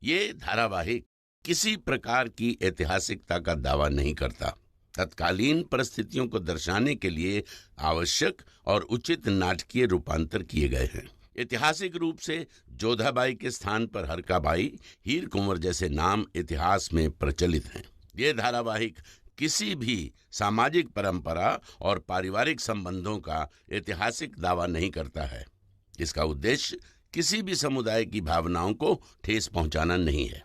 ये धारावाहिक किसी प्रकार की ऐतिहासिकता का दावा नहीं करता। तत्कालीन परिस्थितियों को दर्शाने के लिए आवश्यक और उचित नाटकीय रूपांतर किए गए हैं। ऐतिहासिक रूप से जोधाबाई के स्थान पर हरकाबाई, हीर कुंवर जैसे नाम इतिहास में प्रचलित हैं। ये धारावाहिक किसी भी सामाजिक परंपरा और पारिवारिक संबंधों का ऐतिहासिक दावा नहीं करता है। इसका उद्देश्य किसी भी समुदाय की भावनाओं को ठेस पहुंचाना नहीं है।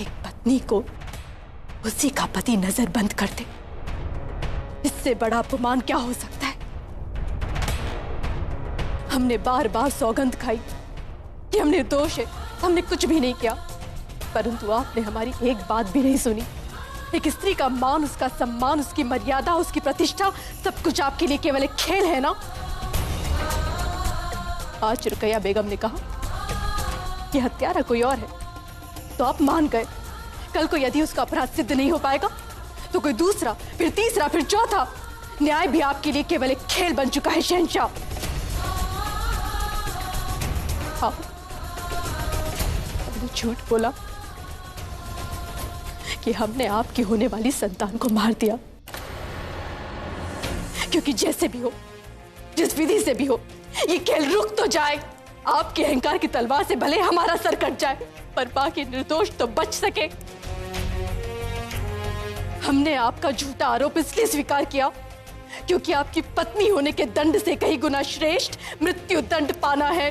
एक पत्नी को उसी का पति नजर बंद कर दे, इससे बड़ा अपमान क्या हो सकता है। हमने बार बार सौगंध खाई कि हमने दोष है, हमने कुछ भी नहीं किया, परंतु आपने हमारी एक बात भी नहीं सुनी। एक स्त्री का मान, उसका सम्मान, उसकी मर्यादा, उसकी प्रतिष्ठा, सब कुछ आपके लिए केवल एक खेल है ना। आज रुकैया बेगम ने कहा कि हत्यारा कोई और है, तो आप मान गए। कल को यदि उसका अपराध सिद्ध नहीं हो पाएगा तो कोई दूसरा, फिर तीसरा, फिर चौथा। न्याय भी आपके लिए केवल एक खेल बन चुका है शहंशाह। हाँ, हमने झूठ बोला कि हमने आपकी होने वाली संतान को मार दिया, क्योंकि जैसे भी हो, जिस विधि से भी हो, ये खेल रुक तो जाए। आपके अहंकार की तलवार से भले हमारा सर कट जाए, पर बाकी निर्दोष तो बच सके। हमने आपका झूठा आरोप इसलिए स्वीकार किया क्योंकि आपकी पत्नी होने के दंड से कहीं गुना श्रेष्ठ मृत्यु दंड पाना है।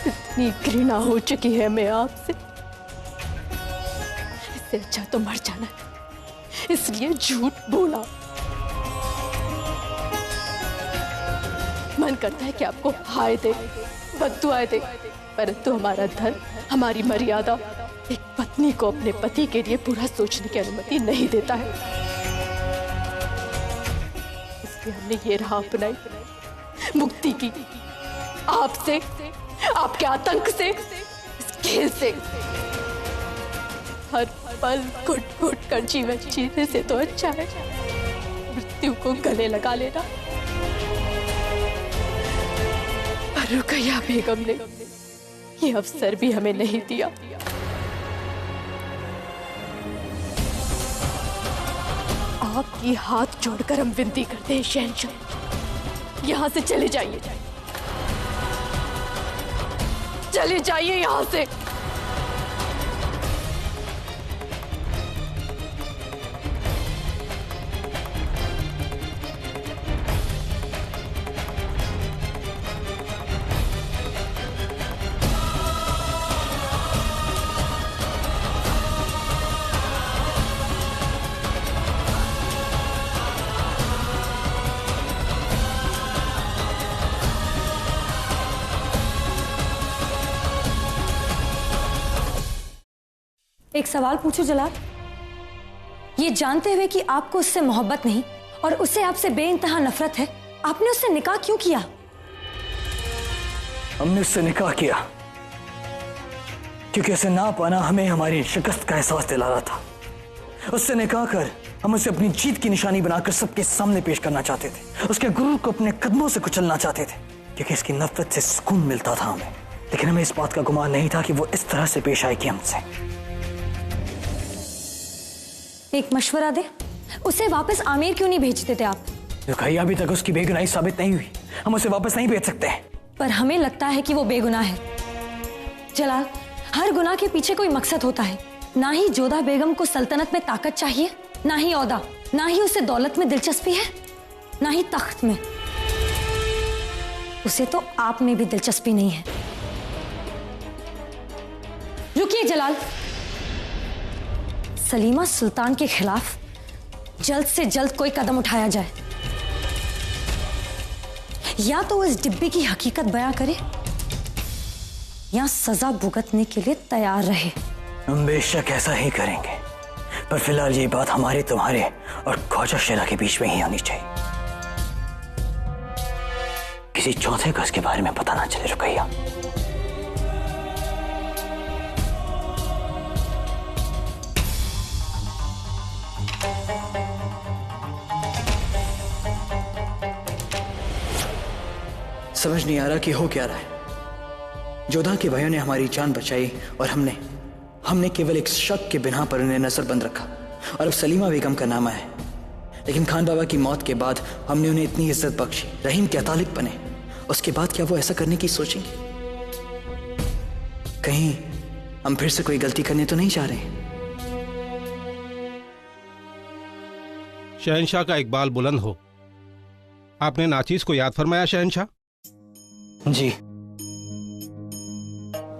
इतनी घृणा हो चुकी है मैं आपसे, इससे अच्छा तो मर जाना है, इसलिए झूठ बोला। मन करता है कि आपको हाय दे, बद्दुआएं दे, परंतु हमारा धर्म, हमारी मर्यादा एक पत्नी को अपने पति के लिए पूरा सोचने की अनुमति नहीं देता है। इसलिए हमने ये राह अपनाई, मुक्ति की, आपसे, आपके आतंक से, इस खेल से। हर पल घुट घुट कर जीवन जीने से तो अच्छा है मृत्यु को गले लगा लेना। रुकैया बेगम ने ये अवसर भी हमें नहीं दिया। आपकी हाथ जोड़कर हम विनती करते हैं शहंशाह, यहां से चले जाइए, चले जाइए यहां से। एक सवाल पूछूं जलाल? ये जानते हुए कि आपको उससे मोहब्बत नहीं और उसे आपसे बेइंतहा नफरत है, आपने उससे निकाह क्यों किया? हमने उससे निकाह किया क्योंकि उसे ना पाना हमें हमारी शिकस्त का एहसास दिला रहा था। उससे निकाह कर हम उसे अपनी जीत की निशानी बनाकर सबके सामने पेश करना चाहते थे। उसके गुरूर को अपने कदमों से कुचलना चाहते थे क्योंकि इसकी नफरत से सुकून मिलता था हमें। लेकिन हमें इस बात का गुमान नहीं था कि वो इस तरह से पेश आएगी हमसे। एक मशवरा दे, उसे वापस आमेर क्यों नहीं भेजते थे आप? रुकैया अभी तक उसकी बेगुनाही साबित नहीं हुई, हम उसे वापस नहीं भेज सकते। पर हमें लगता है कि वो बेगुनाह है। जलाल, हर गुनाह के पीछे कोई मकसद होता है। ना ही जोधा बेगम को सल्तनत में ताकत चाहिए, ना ही औदा, ना ही उसे दौलत में दिलचस्पी है, ना ही तख्त में। उसे तो आप में भी दिलचस्पी नहीं है। रुकिए जलाल, सलीमा सुल्तान के खिलाफ जल्द से जल्द कोई कदम उठाया जाए। या तो वो इस डिब्बे की हकीकत बयां करे या सजा भुगतने के लिए तैयार रहे। हम बेशक ऐसा ही करेंगे, पर फिलहाल ये बात हमारे, तुम्हारे और ख्वाजा शेरा के बीच में ही होनी चाहिए। किसी चौथे को इसके बारे में पता ना चले। रुकैया, समझ नहीं आ रहा कि हो क्या रहा है। जोधा के भाइयों ने हमारी जान बचाई और हमने केवल एक शक के बिना पर उन्हें नजरबंद रखा और अब सलीमा बेगम का नाम है। लेकिन खान बाबा की मौत के बाद हमने उन्हें इतनी इज्जत बख्शी, रहीम के अतालिक बने, उसके बाद क्या वो ऐसा करने की सोचेंगे? कहीं हम फिर से कोई गलती करने तो नहीं जा रहे हैं? शहंशाह का इकबाल बुलंद हो। आपने नाचीज को याद फरमाया शहंशाह? जी,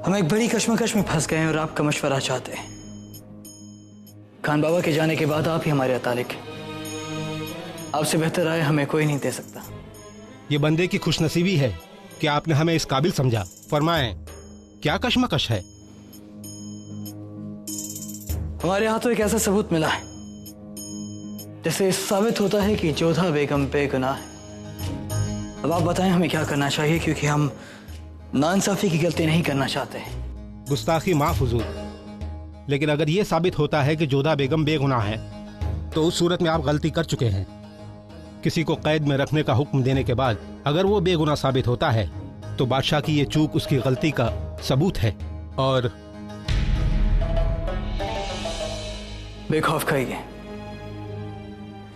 हम एक बड़ी कश्मकश में फंस गए हैं और आपका मशवरा चाहते हैं। खान बाबा के जाने के बाद आप ही हमारे अतालिक हैं। आपसे बेहतर राय हमें कोई नहीं दे सकता। ये बंदे की खुशनसीबी है कि आपने हमें इस काबिल समझा। फरमाएं, क्या कश्मकश है? हमारे हाथों एक ऐसा सबूत मिला है जिससे साबित होता है कि जोधा बेगम बेगुनाह है। अब आप बताएं हमें क्या करना चाहिए, क्योंकि हम नाइंसाफी की गलती नहीं करना चाहते। गुस्ताखी माफ हुजूर, लेकिन अगर यह साबित होता है कि जोधा बेगम बेगुनाह है तो उस सूरत में आप गलती कर चुके हैं। किसी को कैद में रखने का हुक्म देने के बाद अगर वो बेगुनाह साबित होता है तो बादशाह की ये चूक उसकी गलती का सबूत है। और बेखौफ खाइए,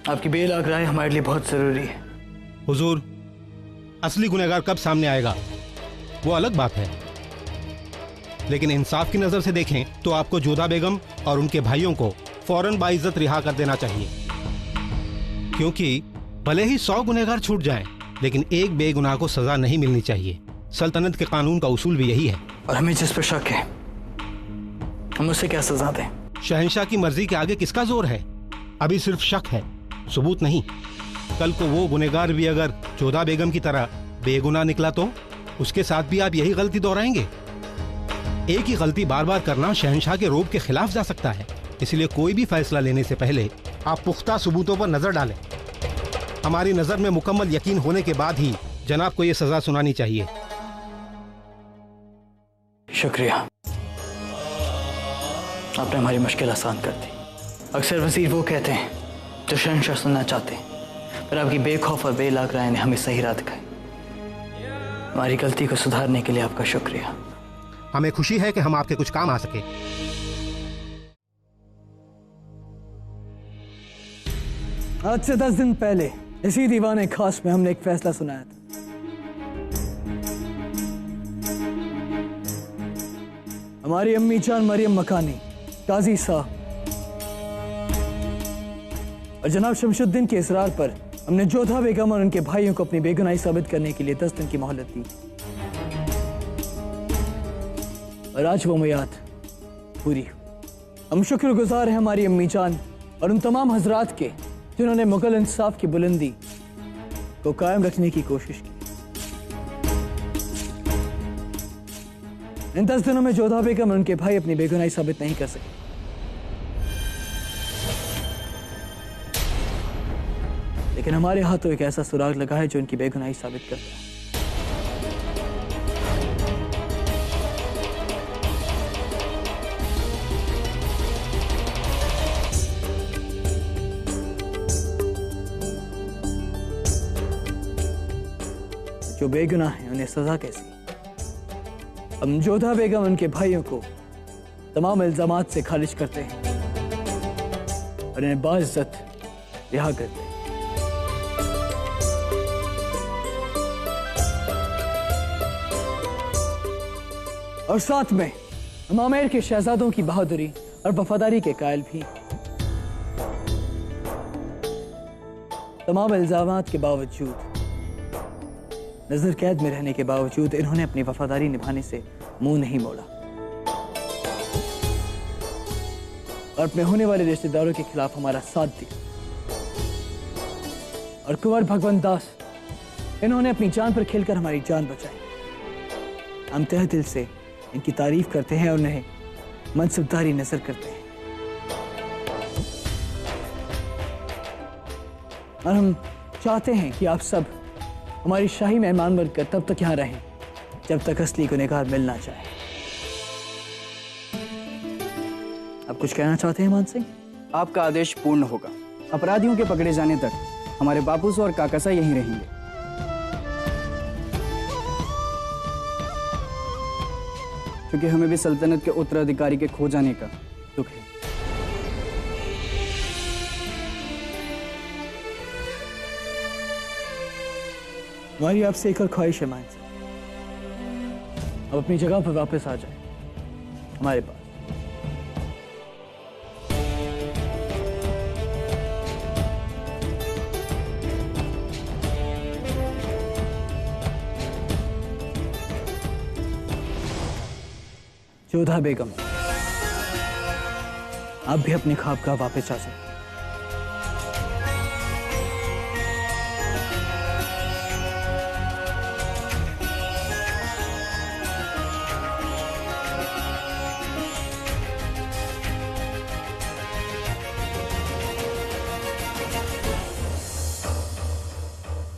आपकी बेलाग राय हमारे लिए बहुत जरूरी है। हुजूर, असली गुनहगार कब सामने आएगा वो अलग बात है, लेकिन इंसाफ की नजर से देखें तो आपको जोधा बेगम और उनके भाइयों को फौरन बाइज्जत रिहा कर देना चाहिए, क्योंकि भले ही 100 गुनहगार छूट जाएं, लेकिन एक बेगुनाह को सजा नहीं मिलनी चाहिए। सल्तनत के कानून का उसूल भी यही है। और हमें जिस पर शक है हम उसे क्या सजा दें? शहंशाह की मर्जी के आगे किसका जोर है? अभी सिर्फ शक है, सबूत नहीं। कल को वो गुनहगार भी अगर जोधा बेगम की तरह बेगुनाह निकला तो उसके साथ भी आप यही गलती दोहराएंगे। एक ही गलती बार बार करना शहंशाह के रोब के खिलाफ जा सकता है। इसलिए कोई भी फैसला लेने से पहले आप पुख्ता सबूतों पर नजर डालें। हमारी नजर में मुकम्मल यकीन होने के बाद ही जनाब को यह सजा सुनानी चाहिए। शुक्रिया, आपने हमारी मुश्किल आसान कर दी। अक्सर वजीर वो कहते हैं जो शहंशाह सुनना चाहते हैं, पर आपकी बेखौफ और बेलाग राय ने हमें सही राह दिखाई। हमारी गलती को सुधारने के लिए आपका शुक्रिया। हमें खुशी है कि हम आपके कुछ काम आ सके। आज से 10 दिन पहले इसी दीवाने खास में हमने एक फैसला सुनाया था। हमारी अम्मी जान मरियम मकानी, काजी साहब और जनाब शमशुद्दीन के इसरार पर हमने जोधा बेगम और उनके भाइयों को अपनी बेगुनाही साबित करने के लिए 10 दिन की मोहलत दी। और आज वो मियाद पूरी हुई। हम शुक्रगुजार हैं हमारी अम्मी जान और उन तमाम हजरात के जिन्होंने मुगल इंसाफ की बुलंदी को कायम रखने की कोशिश की। इन 10 दिनों में जोधा बेगम और उनके भाई अपनी बेगुनाही साबित नहीं कर सके, लेकिन हमारे हाथों एक ऐसा सुराग लगा है जो उनकी बेगुनाही साबित करता है। जो बेगुनाह हैं उन्हें सजा कैसी? हम जोधा बेगम उनके भाइयों को तमाम इल्जामात से खारिज करते हैं और इन्हें बाइज्जत रिहा करते हैं। और साथ में हम आमेर के शहजादों की बहादुरी और वफादारी के कायल भी। तमाम इल्जामात के बावजूद, नजर कैद में रहने के बावजूद इन्होंने अपनी वफादारी निभाने से मुंह नहीं मोड़ा और अपने होने वाले रिश्तेदारों के खिलाफ हमारा साथ दिया। और कुंवर भगवंत दास, इन्होंने अपनी जान पर खेलकर हमारी जान बचाई। हम तहे दिल से इनकी तारीफ करते हैं और उन्हें मनसबदारी नजर करते हैं। और हम चाहते हैं कि आप सब हमारी शाही मेहमान बनकर तब तक यहाँ रहें जब तक असली गुनहगार मिलना चाहे। आप कुछ कहना चाहते हैं मान सिंह? आपका आदेश पूर्ण होगा। अपराधियों के पकड़े जाने तक हमारे बापूस और काकासा यहीं रहेंगे। क्योंकि हमें भी सल्तनत के उत्तराधिकारी के खो जाने का दुख है। हमारी आपसे एक और ख्वाहिश है मान साहब, अब अपनी जगह पर वापस आ जाए हमारे पास। जोधा बेगम, आप भी अपने ख्वाबगाह वापस आ जाए।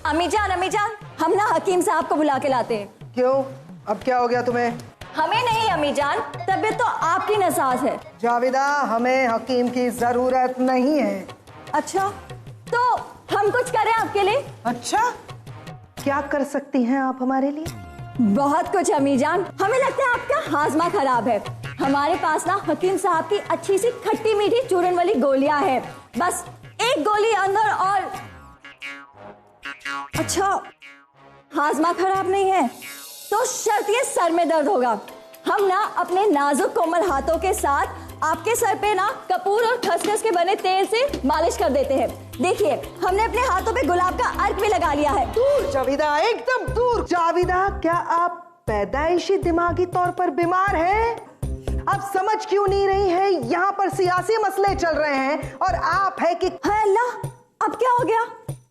अम्मी जान, हम ना हकीम साहब को बुला के लाते हैं। क्यों, अब क्या हो गया तुम्हें? हमें नहीं अम्मी जान, तबीयत तो आपकी नासाज है। जावेदा, हमें हकीम की जरूरत नहीं है। अच्छा, तो हम कुछ करें आपके लिए? अच्छा, क्या कर सकती हैं आप हमारे लिए? बहुत कुछ अम्मी जान, हमें लगता है आपका हाजमा खराब है। हमारे पास ना हकीम साहब की अच्छी सी खट्टी मीठी चूरन वाली गोलियां हैं। बस एक गोली अंदर और। अच्छा, हाजमा खराब नहीं है तो शर्त ये सर में दर्द होगा। हम ना अपने नाजुक कोमल हाथों के साथ आपके सर पे ना कपूर और खसखस के बने तेल से मालिश कर देते हैं। देखिए, हमने अपने हाथों पे गुलाब का अर्क भी लगा लिया है। दूर जावेदा, एकदम दूर। जावेदा, क्या आप पैदाइशी दिमागी तौर पर बीमार हैं? आप समझ क्यों नहीं रही हैं? यहाँ पर सियासी मसले चल रहे हैं और आप है कि हाय अल्लाह, अब क्या हो गया?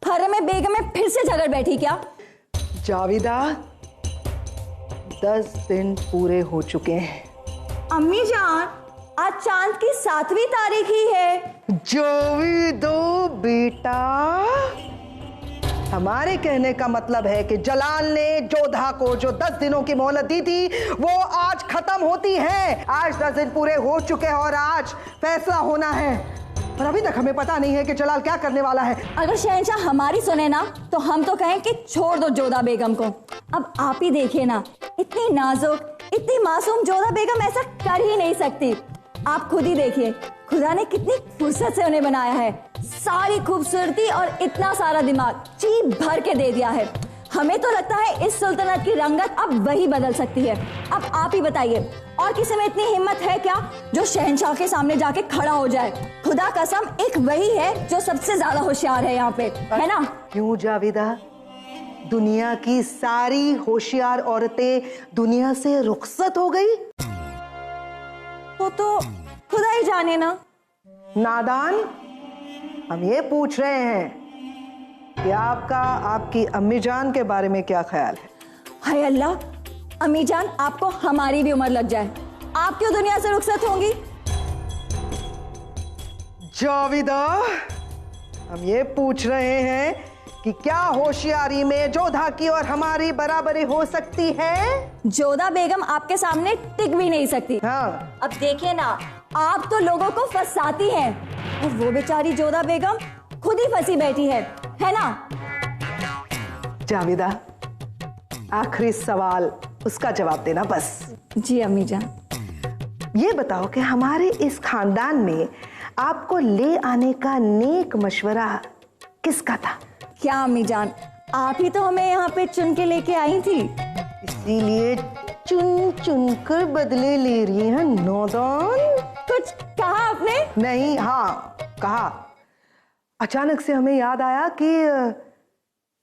हरम में बेगम में फिर से झगड़ बैठी क्या? जावेदा, 10 दिन पूरे हो चुके हैं। अम्मी जान, आज चांद की 7वीं तारीख ही है। जावेदा बेटा, हमारे कहने का मतलब है कि जलाल ने जोधा को जो 10 दिनों की मोहलत दी थी वो आज खत्म होती है। आज 10 दिन पूरे हो चुके हैं और आज फैसला होना है, पर अभी तक हमें पता नहीं है कि जलाल क्या करने वाला है। अगर शहंशाह हमारी सुने ना तो हम तो कहें कि छोड़ दो जोधा बेगम को। अब आप ही देखिए ना, इतनी नाजुक, इतनी मासूम जोधा बेगम ऐसा कर ही नहीं सकती। आप खुद ही देखिए, खुदा ने कितनी फुर्सत से उन्हें बनाया है। सारी खूबसूरती और इतना सारा दिमाग जी भर के दे दिया है। हमें तो लगता है इस सुल्तनत की रंगत अब वही बदल सकती है। अब आप ही बताइए, और किसी में इतनी हिम्मत है क्या जो शहंशाह के सामने जाके खड़ा हो जाए? खुदा कसम, एक वही है जो सबसे ज्यादा होशियार है यहाँ पे, है ना? क्यों जावेदा, दुनिया की सारी होशियार औरतें दुनिया से रुखसत हो गई? तो खुदा ही जाने ना। नादान, हम ये पूछ रहे हैं कि आपका आपकी अम्मी जान के बारे में क्या ख्याल है? हाय अल्लाह, अम्मी जान आपको हमारी भी उम्र लग जाए, आप क्यों दुनिया से रुखसत होंगी? जावेदा, हम ये पूछ रहे हैं कि क्या होशियारी में जोधा की और हमारी बराबरी हो सकती है? जोधा बेगम आपके सामने टिक भी नहीं सकती। हाँ। अब देखिए ना, आप तो लोगों को फंसाती हैं और वो बेचारी जोधा बेगम खुद ही फंसी बैठी है ना? जावेदा, आखिरी सवाल, उसका जवाब देना बस। जी अम्मी जान। ये बताओ कि हमारे इस खानदान में आपको ले आने का नेक मशवरा किसका था? क्या अम्मी जान, आप ही तो हमें यहाँ पे चुन के लेके आई थी। इसीलिए चुन चुन कर बदले ले रही है नादान। कुछ कहा आपने? नहीं, हाँ कहा। अचानक से हमें याद आया कि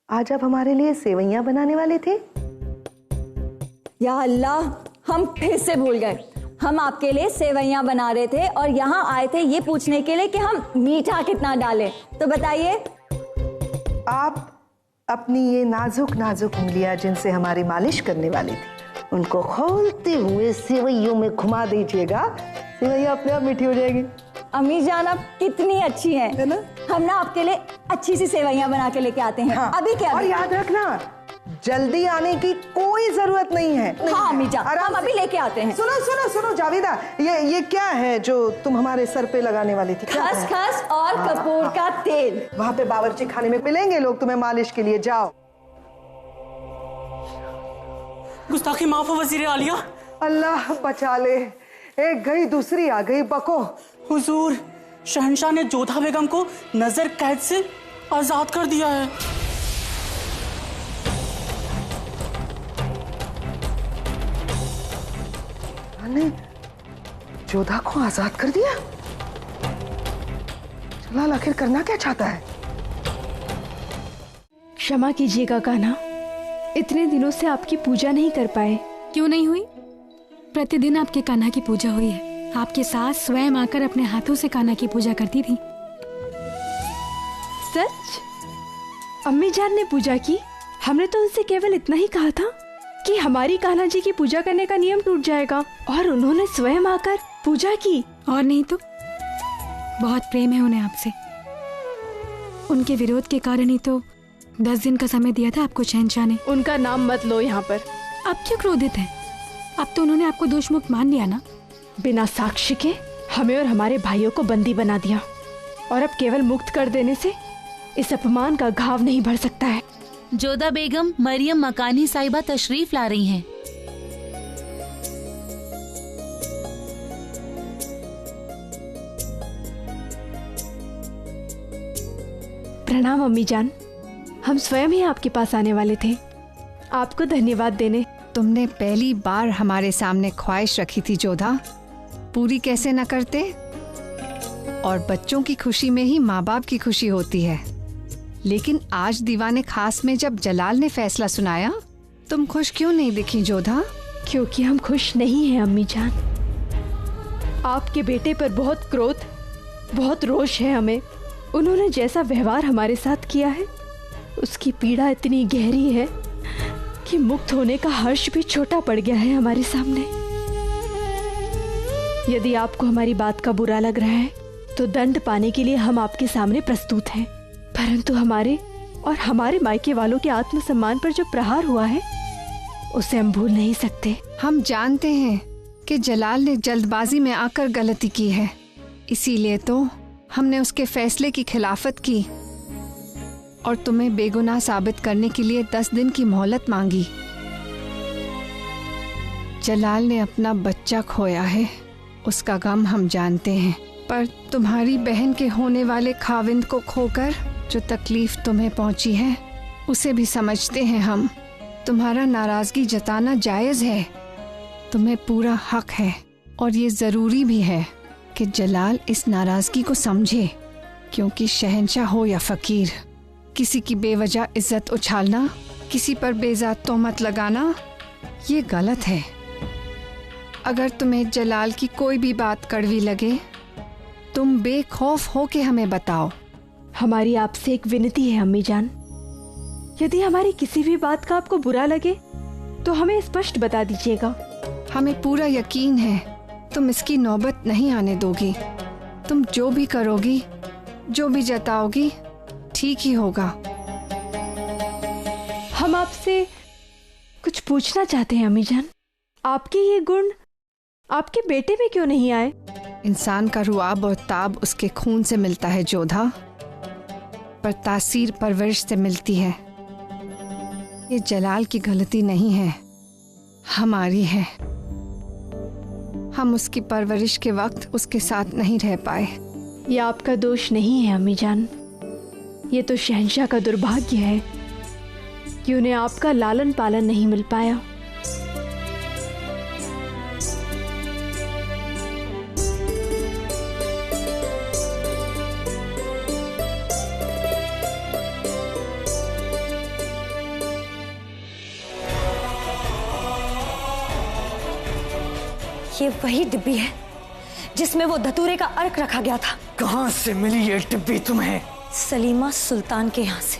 आज आप हमारे लिए सेवइयां बनाने वाले थे। या अल्लाह, हम फिर से भूल गए। हम आपके लिए सेवइयां बना रहे थे और यहाँ आए थे ये पूछने के लिए कि हम मीठा कितना डालें। तो बताइए। आप अपनी ये नाजुक नाजुक उंगलियां जिनसे हमारी मालिश करने वाली थी, उनको खोलते हुए सेवइयों में घुमा दीजिएगा, सेवइयां अपने आप मीठी हो जाएगी। अम्मी जान आप कितनी अच्छी हैं, है ना? हम ना आपके लिए अच्छी सी सेवइयां बना के लेके आते हैं। हाँ। अभी क्या? और याद रखना, जल्दी आने की कोई जरूरत नहीं है। हाँ अम्मी जान, हम अभी लेके आते हैं। सुनो सुनो सुनो जावेदा, ये क्या है जो तुम हमारे सर पे लगाने वाली थी? खसखस और कपूर का तेल। वहाँ पे बावर्ची खाने में मिलेंगे लोग तुम्हें मालिश के लिए। जाओ। गुस्ताखी माफ हो वजीर आलिया, अल्लाह बचा ले, एक गई दूसरी आ गई। बको। हुजूर, शहंशाह ने जोधा बेगम को नजर कैद से आजाद कर दिया है। ने जोधा को आजाद कर दिया? जलाल आखिर करना क्या चाहता है? क्षमा कीजिएगा कान्हा, इतने दिनों से आपकी पूजा नहीं कर पाए। क्यों नहीं हुई? प्रतिदिन आपके कान्हा की पूजा हुई है। आपके सास स्वयं आकर अपने हाथों से कान्हा की पूजा करती थी। सच? अम्मी जान ने पूजा की? हमने तो उनसे केवल इतना ही कहा था कि हमारी कान्हा जी की पूजा करने का नियम टूट जाएगा, और उन्होंने स्वयं आकर पूजा की। और नहीं तो, बहुत प्रेम है उन्हें आपसे। उनके विरोध के कारण ही तो 10 दिन का समय दिया था आपको शहंशाह ने। उनका नाम मत लो यहाँ पर। आप क्यों क्रोधित हैं? अब तो उन्होंने आपको दोषमुक्त मान लिया ना। बिना साक्ष्य के हमें और हमारे भाइयों को बंदी बना दिया, और अब केवल मुक्त कर देने से इस अपमान का घाव नहीं भर सकता है। जोधा बेगम मरियम मकानी साहिबा तशरीफ ला रही हैं। प्रणाम अम्मी जान, हम स्वयं ही आपके पास आने वाले थे, आपको धन्यवाद देने। तुमने पहली बार हमारे सामने ख्वाहिश रखी थी जोधा, पूरी कैसे न करते। और बच्चों की खुशी में ही माँ बाप की खुशी होती है। लेकिन आज दीवाने खास में जब जलाल ने फैसला सुनाया, तुम खुश क्यों नहीं दिखी जोधा? क्योंकि हम खुश नहीं हैं अम्मी जान। आपके बेटे पर बहुत क्रोध, बहुत रोष है हमें। उन्होंने जैसा व्यवहार हमारे साथ किया है, उसकी पीड़ा इतनी गहरी है कि मुक्त होने का हर्ष भी छोटा पड़ गया है हमारे सामने। यदि आपको हमारी बात का बुरा लग रहा है तो दंड पाने के लिए हम आपके सामने प्रस्तुत हैं, परंतु हमारे और हमारे मायके वालों के आत्मसम्मान पर जो प्रहार हुआ है उसे हम भूल नहीं सकते। हम जानते हैं कि जलाल ने जल्दबाजी में आकर गलती की है, इसीलिए तो हमने उसके फैसले की खिलाफत की और तुम्हें बेगुनाह साबित करने के लिए 10 दिन की मोहलत मांगी। जलाल ने अपना बच्चा खोया है, उसका गम हम जानते हैं, पर तुम्हारी बहन के होने वाले खाविंद को खोकर जो तकलीफ तुम्हें पहुंची है उसे भी समझते हैं हम। तुम्हारा नाराजगी जताना जायज है, तुम्हें पूरा हक है, और ये जरूरी भी है कि जलाल इस नाराजगी को समझे, क्योंकि शहंशाह हो या फकीर, किसी की बेवजह इज्जत उछालना, किसी पर बेजात तोहमत लगाना, ये गलत है। अगर तुम्हें जलाल की कोई भी बात कड़वी लगे, तुम बेखौफ हो के हमें बताओ। हमारी आपसे एक विनती है अम्मी जान, यदि हमारी किसी भी बात का आपको बुरा लगे तो हमें स्पष्ट बता दीजिएगा। हमें पूरा यकीन है तुम इसकी नौबत नहीं आने दोगी। तुम जो भी करोगी, जो भी जताओगी, ठीक ही होगा। हम आपसे कुछ पूछना चाहते हैं अम्मी जान, आपके ये गुण आपके बेटे में क्यों नहीं आए? इंसान का रुआब और ताब उसके खून से मिलता है जोधा, पर तासीर परवरिश से मिलती है। ये जलाल की गलती नहीं है, हमारी है। हम उसकी परवरिश के वक्त उसके साथ नहीं रह पाए। ये आपका दोष नहीं है अम्मी जान, ये तो शहंशाह का दुर्भाग्य है कि उन्हें आपका लालन पालन नहीं मिल पाया। ये वही डिब्बी है जिसमें वो धतूरे का अर्क रखा गया था। कहां से मिली ये डिब्बी तुम्हें? सलीमा सुल्तान के यहाँ से।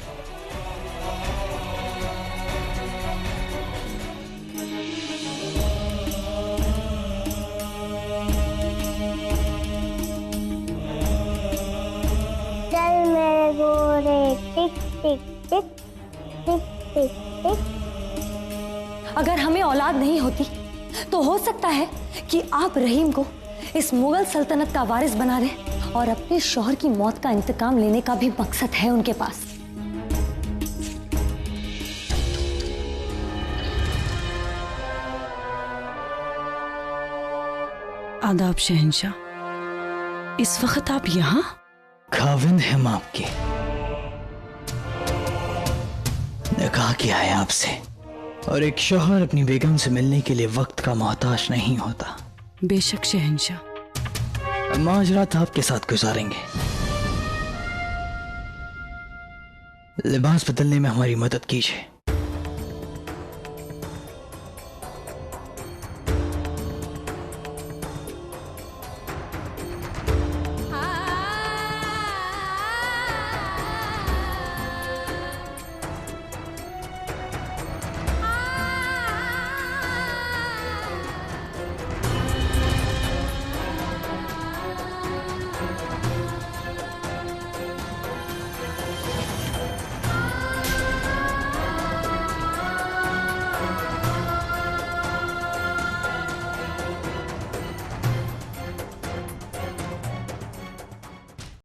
चल मेरे गोरे टिक टिक टिक टिक टिक टिक। अगर हमें औलाद नहीं होती तो हो सकता है कि आप रहीम को इस मुगल सल्तनत का वारिस बना दें, और अपने शौहर की मौत का इंतकाम लेने का भी मकसद है उनके पास। आदाब शहंशाह, इस वक्त आप यहाँ? खाविंद है हम आपके, निकाह किया है आपसे, और एक शौहर अपनी बेगम से मिलने के लिए वक्त का मोहताज नहीं होता। बेशक शहंशाह। हम आज रात आपके साथ गुजारेंगे। लिबास बदलने में हमारी मदद कीजिए।